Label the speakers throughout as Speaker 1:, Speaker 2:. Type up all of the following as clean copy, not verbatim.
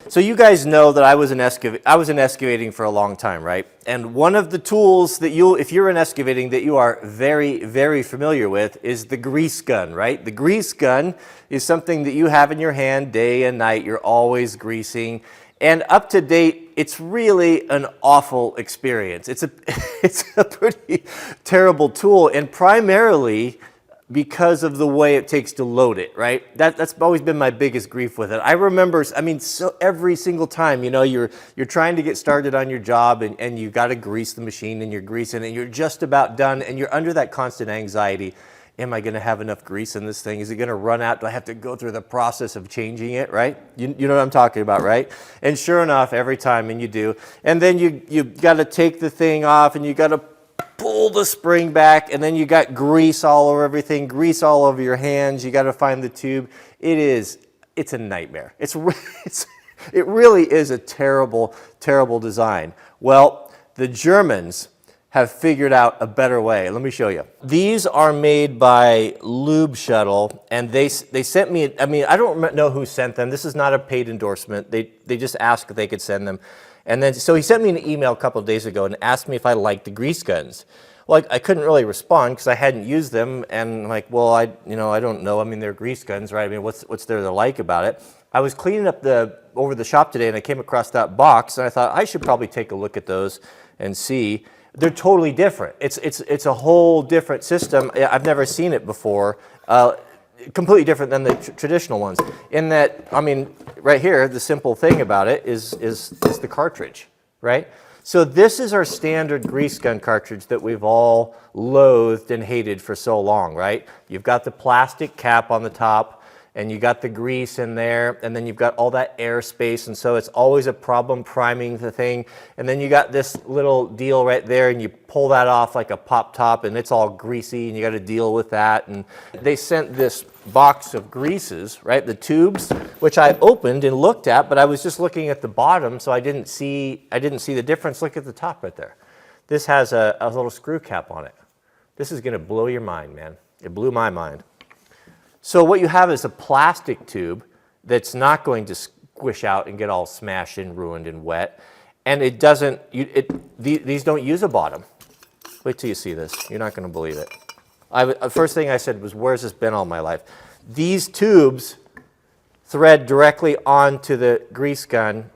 Speaker 1: So you guys know that I was in excavating for a long time, right? And one of the tools that if you're in excavating that you are very, very familiar with is the grease gun, right? The grease gun is something that you have in your hand day and night. You're always greasing. And up to date, it's really an awful experience. It's a pretty terrible tool, and primarily because of the way it takes to load it, right? That's always been my biggest grief with it. I remember, I mean, so every single time, you know, you're trying to get started on your job and you got to grease the machine and you're greasing and you're just about done and you're under that constant anxiety. Am I going to have enough grease in this thing? Is it going to run out? Do I have to go through the process of changing it, right? You know what I'm talking about, right? And sure enough, every time, and you do. And then you got to take the thing off and you got to pull the spring back, and then you got grease all over everything, grease all over your hands. You got to find the tube. It's a nightmare. It really is a terrible, terrible design. Well, the Germans have figured out a better way. Let me show you. These are made by Lube Shuttle, and they sent me, I mean, I don't know who sent them. This is not a paid endorsement. They just asked if they could send them. And then, so he sent me an email a couple of days ago and asked me if I liked the grease guns. Well, I couldn't really respond because I hadn't used them, and I'm like, well, I don't know. I mean, they're grease guns, right? I mean, what's there to like about it? I was cleaning up over the shop today, and I came across that box, and I thought I should probably take a look at those and see. They're totally different. It's a whole different system. I've never seen it before. Completely different than the traditional ones. In that, I mean, right here, the simple thing about it is the cartridge, right? So this is our standard grease gun cartridge that we've all loathed and hated for so long, right? You've got the plastic cap on the top, and you got the grease in there, and then you've got all that airspace, and so it's always a problem priming the thing. And then you got this little deal right there, and you pull that off like a pop top, and it's all greasy, and you got to deal with that. And they sent this box of greases, right, the tubes, which I opened and looked at, but I was just looking at the bottom, so I didn't see the difference. Look at the top right there. This has a little screw cap on it. This is going to blow your mind, man. It blew my mind. So what you have is a plastic tube that's not going to squish out and get all smashed and ruined and wet. And it doesn't, these don't use a bottom. Wait till you see this. You're not going to believe it. The first thing I said was, where's this been all my life? These tubes thread directly onto the grease gun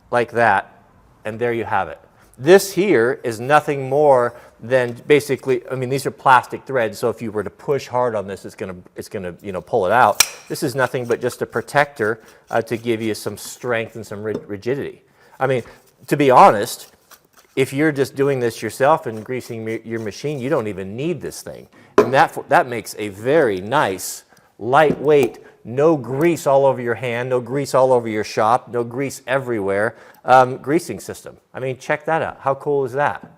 Speaker 1: like that, and there you have it. This here is nothing more than basically, I mean, these are plastic threads, so if you were to push hard on this, it's gonna pull it out. This is nothing but just a protector to give you some strength and some rigidity. I mean, to be honest, if you're just doing this yourself and greasing your machine, you don't even need this thing. And that makes a very nice, lightweight, no grease all over your hand, no grease all over your shop, no grease everywhere, greasing system. I mean, check that out. How cool is that?